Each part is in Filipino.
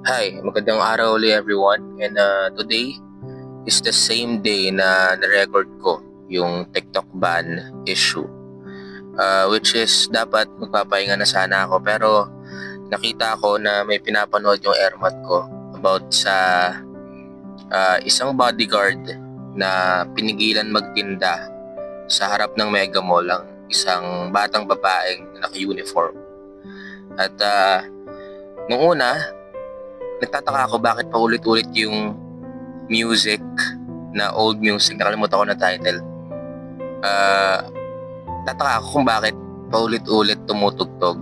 Hi, magandang araw ulit everyone. And today is the same day na na-record ko yung TikTok ban issue. Which is dapat magpapahinga na sana ako pero nakita ko na may pinapanood yung airmat ko about sa isang bodyguard na pinigilan magtinda sa harap ng Mega Mall ang isang batang babaeng naka-uniform. At nung una, nagtataka ako bakit paulit-ulit yung music na old music, nakalimutan ko na title. Tataka ako kung bakit paulit-ulit tumutugtog.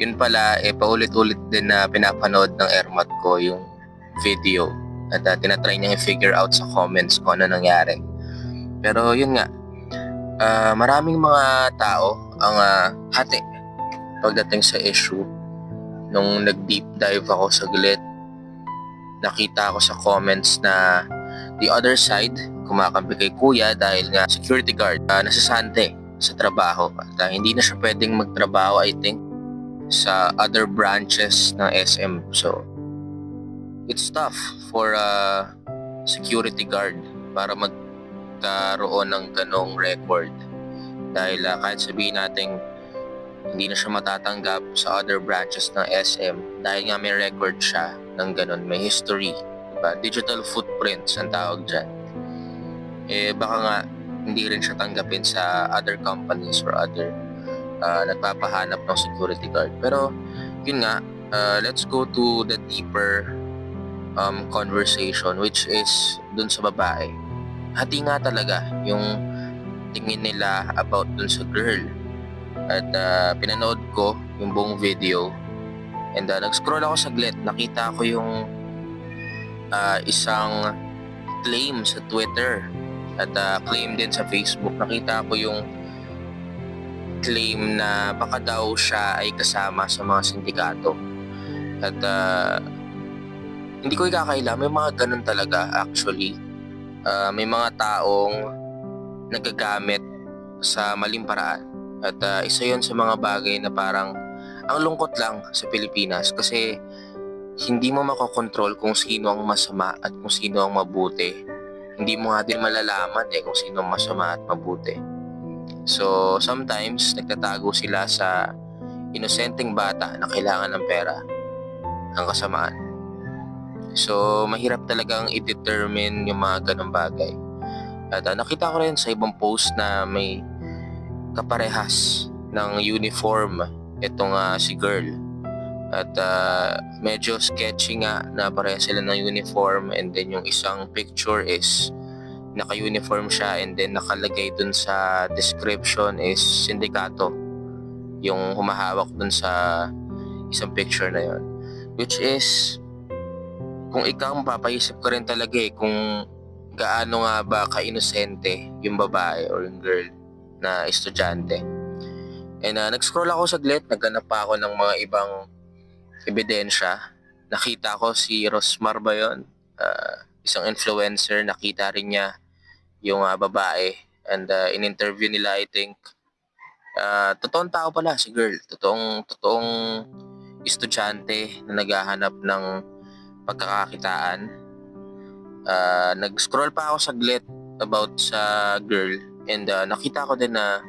Yun pala, paulit-ulit din na pinapanood ng airmat ko yung video. At tinatry niyang i-figure out sa comments kung ano nangyari. Pero yun nga, maraming mga tao ang hati pagdating sa issue. Nung nag-deep dive ako saglit, nakita ko sa comments na the other side kumakampi kay kuya dahil nga security guard nasasante sa trabaho at hindi na siya pwedeng magtrabaho, I think, sa other branches ng SM. So it's tough for a security guard para magkaroon ng ganong record dahil kahit sabihin natin hindi na siya matatanggap sa other branches ng SM dahil nga may record siya ng ganon, may history, diba? Digital footprints ang tawag dyan. Baka nga hindi rin siya tanggapin sa other companies or other nagpapahanap ng security guard. Pero yun nga, let's go to the deeper conversation, which is dun sa babae. Hati nga talaga yung tingin nila about dun sa girl. At pinanood ko yung buong video and nag-scroll ako saglit, nakita ko yung isang claim sa Twitter at claim din sa Facebook. Nakita ko yung claim na baka daw siya ay kasama sa mga sindikato at hindi ko ikakaila, may mga ganun talaga actually. May mga taong nagagamit sa maling paraan. At isa yon sa mga bagay na parang ang lungkot lang sa Pilipinas kasi hindi mo makokontrol kung sino ang masama at kung sino ang mabuti. Hindi mo nga din malalaman kung sino ang masama at mabuti. So sometimes nagtatago sila sa inosenteng bata na kailangan ng pera, ang kasamaan. So mahirap talagang i-determine yung mga ganong bagay. At nakita ko rin sa ibang post na may kaparehas ng uniform itong si girl at medyo sketchy nga na parehas sila ng uniform and then yung isang picture is naka-uniform siya and then nakalagay dun sa description is sindikato yung humahawak dun sa isang picture na yon, which is kung ikaw mapapaisip ka rin talaga kung gaano nga ba ka-inosente yung babae or yung girl na estudyante. And nag-scroll ako saglit, naghanap pa ako ng mga ibang ebidensya. Nakita ko si Rosmar ba yun? Isang influencer, nakita rin niya yung babae and in-interview nila, I think. Totoong tao pala si girl. Totoong estudyante na naghahanap ng pagkakakitaan. Nag-scroll pa ako saglit about sa girl and nakita ko din na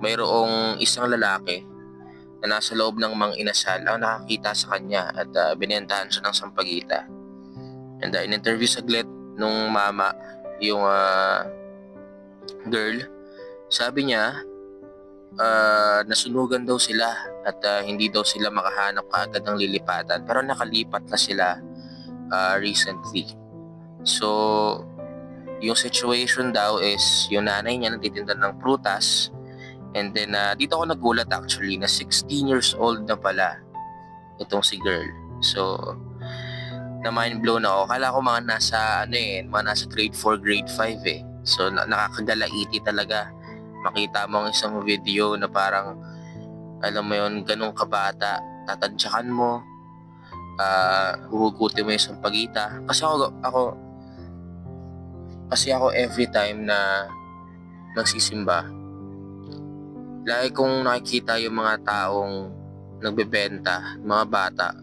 mayroong isang lalaki na nasa loob ng mang inasal ang nakakita sa kanya at binentahan siya ng sampagita. And in-interview saglit nung mama yung girl, sabi niya nasunugan daw sila at hindi daw sila makahanap kaagad ng lilipatan pero nakalipat na sila recently. So yung situation daw is yung nanay niya nagtitinda ng prutas and then dito ako nagulat actually na 16 years old na pala itong si girl. So na mind blown ako. Kala ko mga nasa mga nasa grade 4, grade 5 So nakakagalaiti talaga makita mo ang isang video na parang alam mo yun, ganun kabata, tatadyakan mo, huhugutin mo yung sampagita. Kasi ako every time na nagsisimba, lagi kong nakikita yung mga taong nagbebenta, mga bata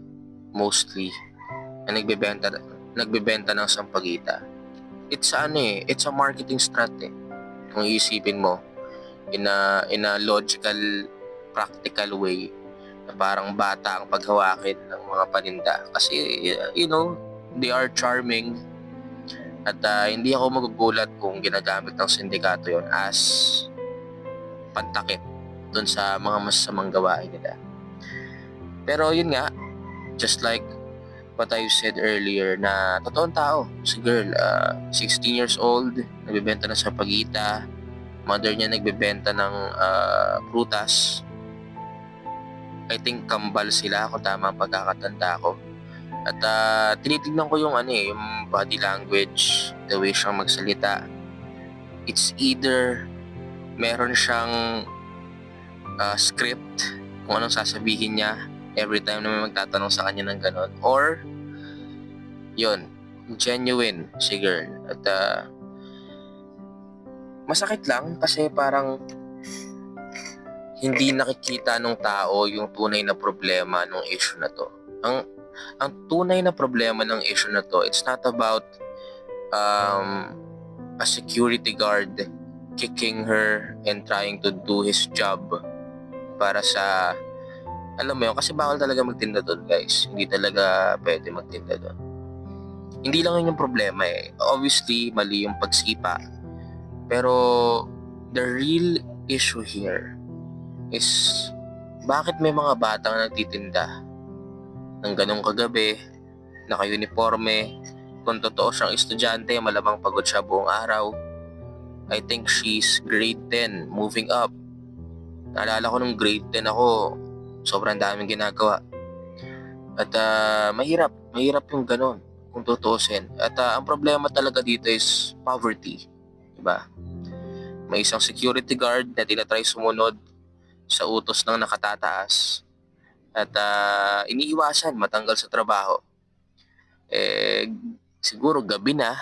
mostly, na nagbebenta ng sampagita. It's it's a marketing strat eh. Kung iisipin mo in a logical, practical way, na parang bata ang paghawakin ng mga paninda kasi they are charming. At hindi ako magugulat kung ginagamit ng sindikato yon as pantakip dun sa mga masasamang gawain nila. Pero yun nga, just like what I said earlier, na totoong tao, si girl, 16 years old, nagbebenta ng sampagita, mother niya nagbebenta ng prutas. I think kambal sila kung tama ang pagkakatanda ko. At tinitignan ko yung yung body language, the way siyang magsalita. It's either meron siyang script kung anong sasabihin niya every time na may magtatanong sa kanya ng ganon, or yun, genuine si girl. At masakit lang kasi parang hindi nakikita ng tao yung tunay na problema ng issue na to. Ang tunay na problema ng issue na to, it's not about a security guard kicking her and trying to do his job para sa, alam mo yun, kasi bawal talaga magtinda doon, guys. Hindi talaga pwede magtinda doon. Hindi lang yun yung problema eh. Obviously, mali yung pagsipa. Pero the real issue here is bakit may mga batang nagtitinda ng ganong kagabi, naka-uniforme. Kung totoo siyang estudyante, malamang pagod siya buong araw. I think she's grade 10, moving up. Naalala ko nung grade 10 ako, sobrang daming ginagawa. At mahirap yung ganon kung tutuusin. At ang problema talaga dito is poverty. Diba? May isang security guard na tinatry sumunod sa utos ng nakatataas. At iniiwasan matanggal sa trabaho. Siguro gabi na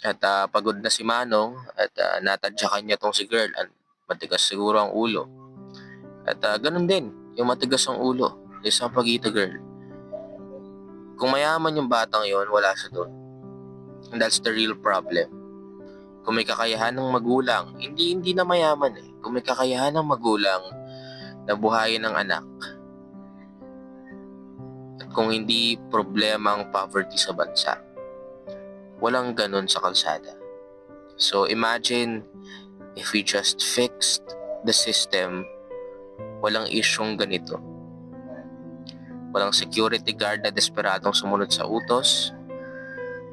at pagod na si Manong at natadyakan niya tong si girl. Matigas siguro ang ulo. At ganun din, yung matigas ang ulo, isang pagita girl. Kung mayaman yung batang yon, wala siya doon. And that's the real problem. Kung may kakayahan ng magulang, hindi na mayaman eh. Kung may kakayahan ng magulang na buhayin ng anak, kung hindi problema ang poverty sa bansa, walang ganun sa kalsada. So imagine if we just fixed the system, walang isyong ganito. Walang security guard na desperadong sumunod sa utos,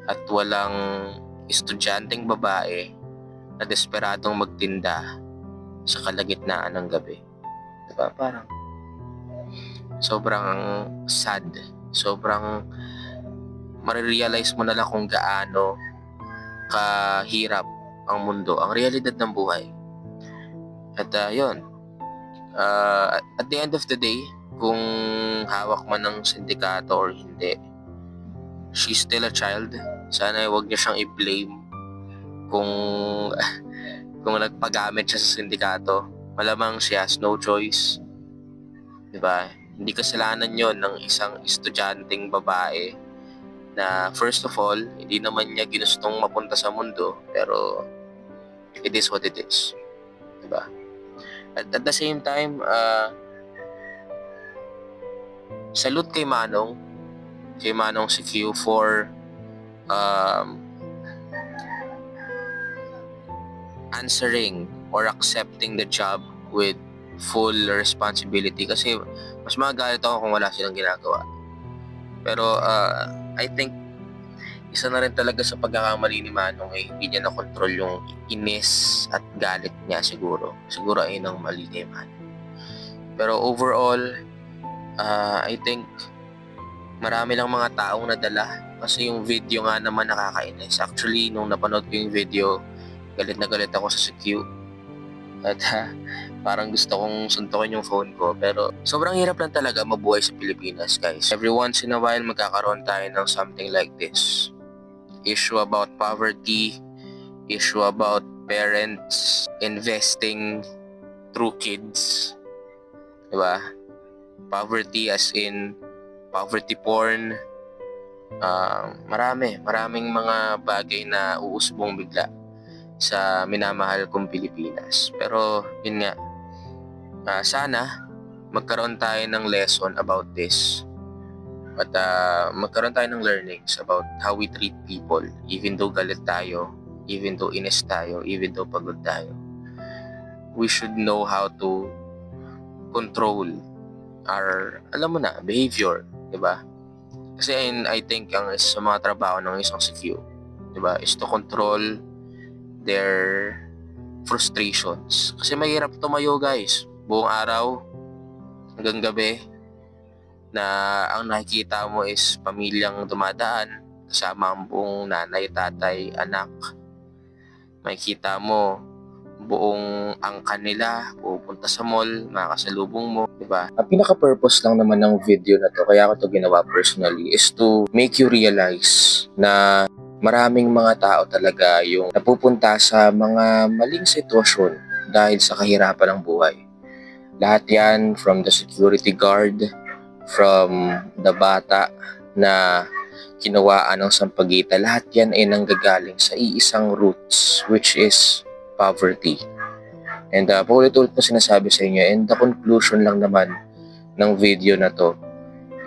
at walang estudyanteng babae na desperadong magtinda sa kalagitnaan ng gabi. Diba? Parang sobrang sad. Sobrang marirealize mo na lang kung gaano kahirap ang mundo, ang realidad ng buhay. At yun, at the end of the day, kung hawak man ng sindikato or hindi, she's still a child. Sana huwag niya siyang i-blame kung nagpagamit siya sa sindikato. Malamang she has no choice. Diba? Hindi kasalanan yon ng isang estudyanteng babae na first of all, hindi naman niya ginustong mapunta sa mundo, pero it is what it is. Diba? At the same time, salute kay Manong si Q for answering or accepting the job with full responsibility, kasi mas magagalit ako kung wala silang ginagawa. Pero I think isa na rin talaga sa pagkakamali ni Manong ay hindi niya na-control yung inis at galit niya siguro. Siguro ay nang mali kay Manong. Pero overall, I think marami lang mga taong nadala kasi yung video nga naman nakakainis. Actually, nung napanood ko yung video, galit na galit ako sa CQ. At parang gusto kong suntukin yung phone ko. Pero sobrang hirap lang talaga mabuhay sa Pilipinas, guys. Every once in a while, magkakaroon tayo ng something like this. Issue about poverty, issue about parents investing through kids. Diba? Poverty as in poverty porn, Maraming mga bagay na uusbong bigla sa minamahal kong Pilipinas. Pero yun nga, sana magkaroon tayo ng lesson about this. At magkaroon tayo ng learnings about how we treat people, even though galit tayo, even though inis tayo, even though pagod tayo. We should know how to control our, behavior, di ba? Kasi I think ang isa sa mga trabaho ng isang CQ, di ba, is to control their frustrations. Kasi mahirap tumayo, guys. Buong araw, hanggang gabi, na ang nakikita mo is pamilyang dumadaan, kasama ang buong nanay, tatay, anak. Makikita mo buong angkan nila, pupunta sa mall, makakasalubong mo, di ba? Ang pinaka-purpose lang naman ng video na to, kaya ako to ginawa personally, is to make you realize na maraming mga tao talaga yung napupunta sa mga maling sitwasyon dahil sa kahirapan ng buhay. Lahat yan, from the security guard, from the bata na kinawaan ng sampagita, lahat yan ay nanggagaling sa iisang roots, which is poverty. And paulit-ulit ko sinasabi sa inyo, and the conclusion lang naman ng video na to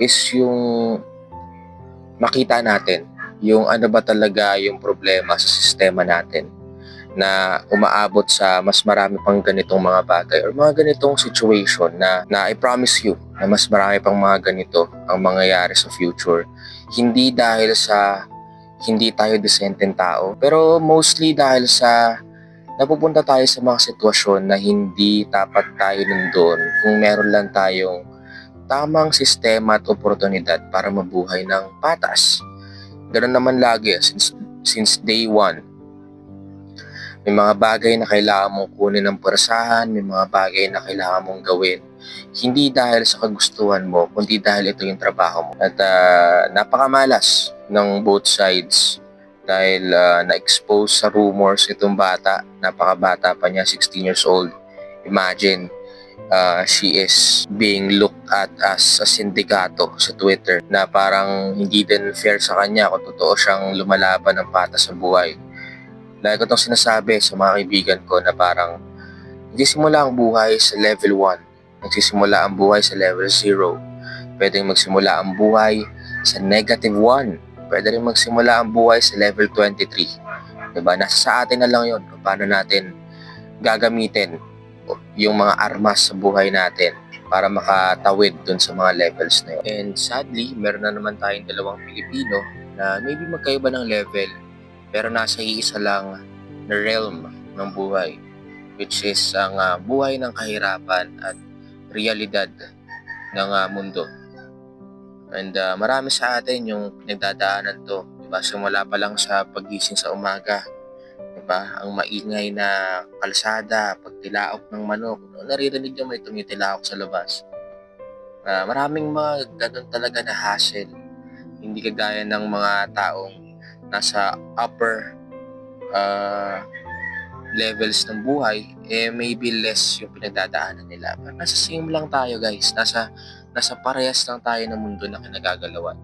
is yung makita natin yung ano ba talaga yung problema sa sistema natin na umaabot sa mas marami pang ganitong mga bagay or mga ganitong situation na I promise you na mas marami pang mga ganito ang mangyayari sa future. Hindi dahil sa hindi tayo decenteng tao, pero mostly dahil sa napupunta tayo sa mga sitwasyon na hindi dapat tayo nandun kung meron lang tayong tamang sistema at oportunidad para mabuhay ng patas. Ganun naman lagi since day one. May mga bagay na kailangan mong kunin ng pwersahan, may mga bagay na kailangan mong gawin. Hindi dahil sa kagustuhan mo, kundi dahil ito yung trabaho mo. At napakamalas ng both sides dahil na-expose sa rumors itong bata. Napakabata pa niya, 16 years old. Imagine, she is being looked at as a sindikato sa Twitter na parang hindi din fair sa kanya kung totoo siyang lumalaban ng patas sa buhay. Lagi ko itong sinasabi sa mga kaibigan ko na parang nagsisimula ang buhay sa level 1, nagsisimula ang buhay sa level 0, pwedeng magsimula ang buhay sa negative 1, pwede rin magsimula ang buhay sa level 23. Diba? Nasa sa atin na lang yun kung paano natin gagamitin yung mga armas sa buhay natin para makatawid dun sa mga levels na yun. And sadly, meron na naman tayong dalawang Pilipino na maybe magkaiba ng level pero nasa iisa lang na realm ng buhay, which is ang buhay ng kahirapan at realidad ng mundo. And marami sa atin yung pinagdadaanan to, diba? Simula pa lang sa pagising sa umaga, diba? Ang maingay na kalsada, pagtilaok ng manok, naririnig nyo may tumitilaok sa labas. Maraming mga ganun talaga na hassle. Hindi kagaya ng mga taong nasa upper levels ng buhay, maybe less yung pinagdadaanan nila. Pero nasa same lang tayo, guys. Nasa parehas lang tayo ng mundo na kinagagalawan.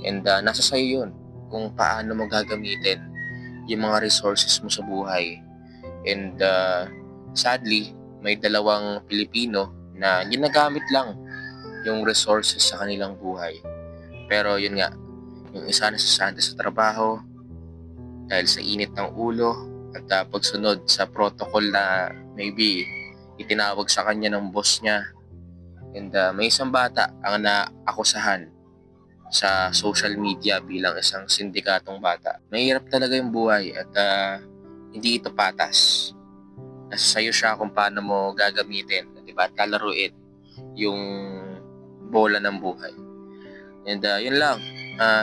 And nasa sayo yun kung paano mo gagamitin yung mga resources mo sa buhay. And sadly, may dalawang Pilipino na ginagamit lang yung resources sa kanilang buhay. Pero yun nga, yung isa nasasante sa trabaho dahil sa init ng ulo at pagsunod sa protocol na maybe itinawag sa kanya ng boss niya. And may isang bata ang naakusahan sa social media bilang isang sindikatong bata. Mahirap talaga yung buhay at hindi ito patas. Nasa sayo siya kung paano mo gagamitin, diba? At lalaruin yung bola ng buhay. And yun lang.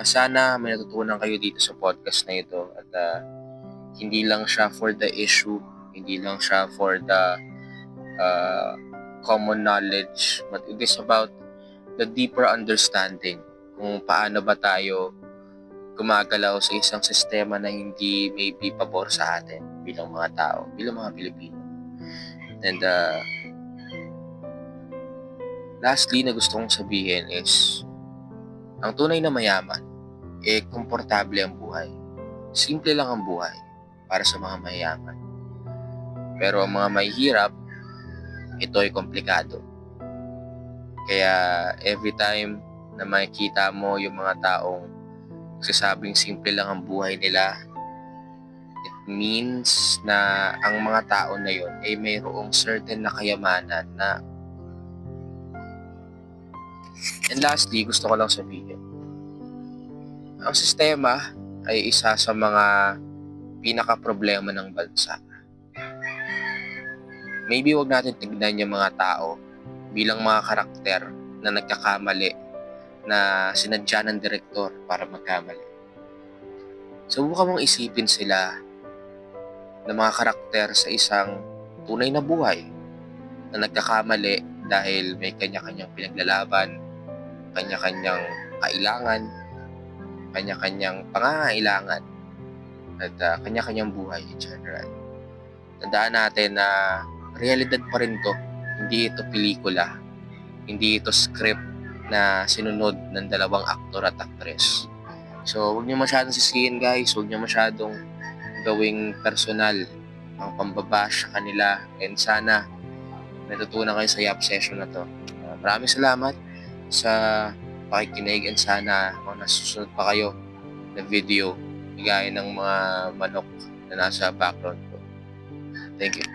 Sana may natutunan kayo dito sa podcast na ito at hindi lang siya for the issue, hindi lang siya for the common knowledge, but it is about the deeper understanding kung paano ba tayo gumagalaw sa isang sistema na hindi maybe pabor sa atin bilang mga tao, bilang mga Pilipino. And lastly na gusto kong sabihin is ang tunay na mayaman, komportable ang buhay. Simple lang ang buhay para sa mga mayayaman. Pero ang mga mahihirap, ito ay komplikado. Kaya every time na makikita mo yung mga taong nagsasabing simple lang ang buhay nila, it means na ang mga tao na yun ay mayroong certain na kayamanan na. And lastly, gusto ko lang sabihin, ang sistema ay isa sa mga pinaka-problema ng bansa. Maybe wag natin tignan yung mga tao bilang mga karakter na nagkakamali na sinadya ng direktor para magkamali. Subukan mong isipin sila na mga karakter sa isang tunay na buhay na nagkakamali dahil may kanya-kanyang pinaglalaban, kanya-kanyang kailangan, kanya-kanyang pangangailangan, at kanya-kanyang buhay in general. Tandaan natin na realidad pa rin to. Hindi ito pelikula. Hindi ito script na sinunod ng dalawang aktor at aktres. So, huwag niyo masyadong sisihin guys. Huwag niyo masyadong gawing personal ang pambabash sa kanila. And sana natutunan kayo sa YAP session na to. Maraming salamat sa pakikinig and sana nasusunod pa kayo na video gaya ng mga manok na nasa background ko. Thank you.